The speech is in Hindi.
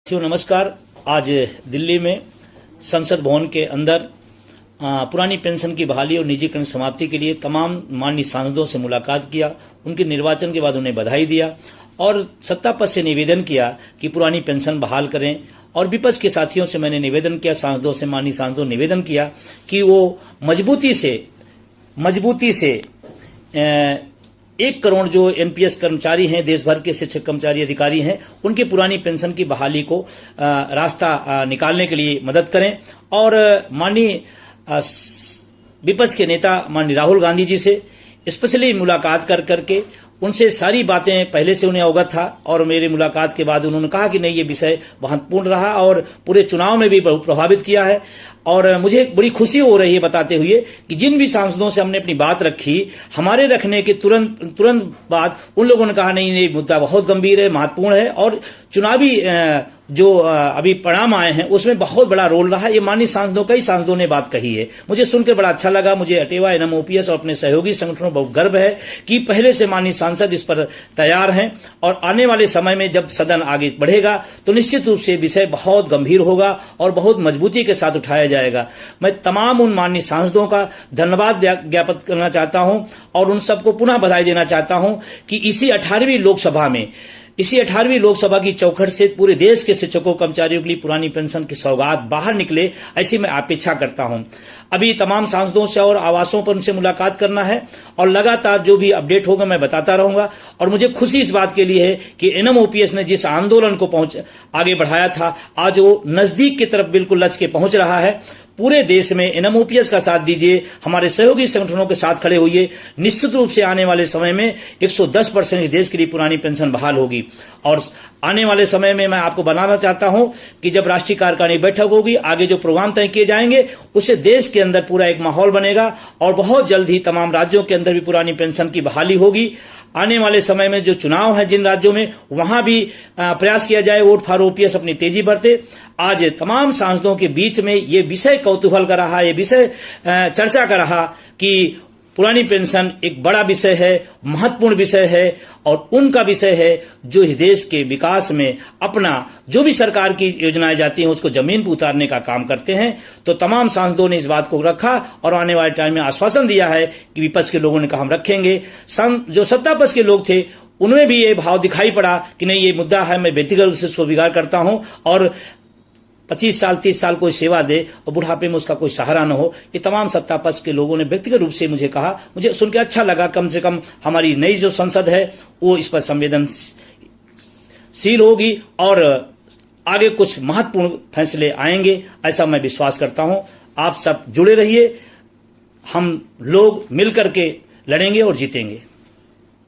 नमस्कार। आज दिल्ली में संसद भवन के अंदर पुरानी पेंशन की बहाली और निजीकरण समाप्ति के लिए तमाम माननीय सांसदों से मुलाकात किया। उनके निर्वाचन के बाद उन्हें बधाई दिया और सत्ता पक्ष से निवेदन किया कि पुरानी पेंशन बहाल करें। और विपक्ष के साथियों से मैंने निवेदन किया, सांसदों से, माननीय सांसदों ने निवेदन किया कि वो मजबूती से 1 करोड़ जो एनपीएस कर्मचारी हैं, देश भर के शिक्षक कर्मचारी अधिकारी हैं, उनकी पुरानी पेंशन की बहाली को रास्ता निकालने के लिए मदद करें। और माननीय विपक्ष के नेता माननीय राहुल गांधी जी से स्पेशली मुलाकात करके उनसे सारी बातें पहले से उन्हें अवगत था और मेरी मुलाकात के बाद उन्होंने कहा कि नहीं, ये विषय महत्वपूर्ण रहा और पूरे चुनाव में भी बहुत प्रभावित किया है। और मुझे बड़ी खुशी हो रही है बताते हुए कि जिन भी सांसदों से हमने अपनी बात रखी, हमारे रखने के तुरंत बाद उन लोगों ने कहा नहीं, ये मुद्दा बहुत गंभीर है, महत्वपूर्ण है और चुनावी जो अभी परिणाम आए हैं उसमें बहुत बड़ा रोल रहा। ये माननीय सांसदों, कई सांसदों ने बात कही है, मुझे सुनकर बड़ा अच्छा लगा। मुझे अटेवा, एनएमओपीएस और अपने सहयोगी संगठनों बहुत गर्व है कि पहले से माननीय सांसद इस पर तैयार हैं और आने वाले समय में जब सदन आगे बढ़ेगा तो निश्चित रूप से विषय बहुत गंभीर होगा और बहुत मजबूती के साथ उठाया जाएगा। मैं तमाम उन माननीय सांसदों का धन्यवाद ज्ञापित करना चाहता हूं और उन सबको पुनः बधाई देना चाहता हूं कि इसी 18वीं लोकसभा की चौखट से पूरे देश के शिक्षकों कर्मचारियों के लिए पुरानी पेंशन की सौगात बाहर निकले, ऐसी मैं अपेक्षा करता हूं। अभी तमाम सांसदों से और आवासों पर उनसे मुलाकात करना है और लगातार जो भी अपडेट होगा मैं बताता रहूंगा। और मुझे खुशी इस बात के लिए है कि एनएमओपीएस ने जिस आंदोलन को आगे बढ़ाया था, आज वो नजदीक की तरफ बिल्कुल लच के पहुंच रहा है। पूरे देश में एनएमओपीएस का साथ दीजिए, हमारे सहयोगी संगठनों के साथ खड़े होइए। निश्चित रूप से आने वाले समय में 110% इस देश के लिए पुरानी पेंशन बहाल होगी। और आने वाले समय में मैं आपको बनाना चाहता हूं कि जब राष्ट्रीय कार्यकारिणी बैठक होगी, आगे जो प्रोग्राम तय किए जाएंगे, उससे देश के अंदर पूरा एक माहौल बनेगा और बहुत जल्द ही तमाम राज्यों के अंदर भी पुरानी पेंशन की बहाली होगी। आने वाले समय में जो चुनाव है जिन राज्यों में, वहां भी प्रयास किया जाए वोट फॉर ओपीएस अपनी तेजी बढ़ते। आज तमाम सांसदों के बीच में ये विषय कौतूहल का रहा, ये विषय चर्चा का रहा कि पुरानी पेंशन एक बड़ा विषय है, महत्वपूर्ण विषय है और उनका विषय है जो इस देश के विकास में अपना जो भी सरकार की योजनाएं जाती हैं उसको जमीन पर उतारने का काम करते हैं। तो तमाम सांसदों ने इस बात को रखा और आने वाले टाइम में आश्वासन दिया है कि विपक्ष के लोगों ने कहा हम रखेंगे। जो सत्ता पक्ष के लोग थे उनमें भी ये भाव दिखाई पड़ा कि नहीं, ये मुद्दा है, मैं व्यक्तिगत रूप से उसको स्वीकार करता हूं और 25 साल 30 साल कोई सेवा दे और बुढ़ापे में उसका कोई सहारा न हो। ये तमाम सत्ता पक्ष के लोगों ने व्यक्तिगत रूप से मुझे कहा, मुझे सुन के अच्छा लगा। कम से कम हमारी नई जो संसद है वो इस पर संवेदनशील होगी और आगे कुछ महत्वपूर्ण फैसले आएंगे, ऐसा मैं विश्वास करता हूं। आप सब जुड़े रहिए, हम लोग मिलकर के लड़ेंगे और जीतेंगे।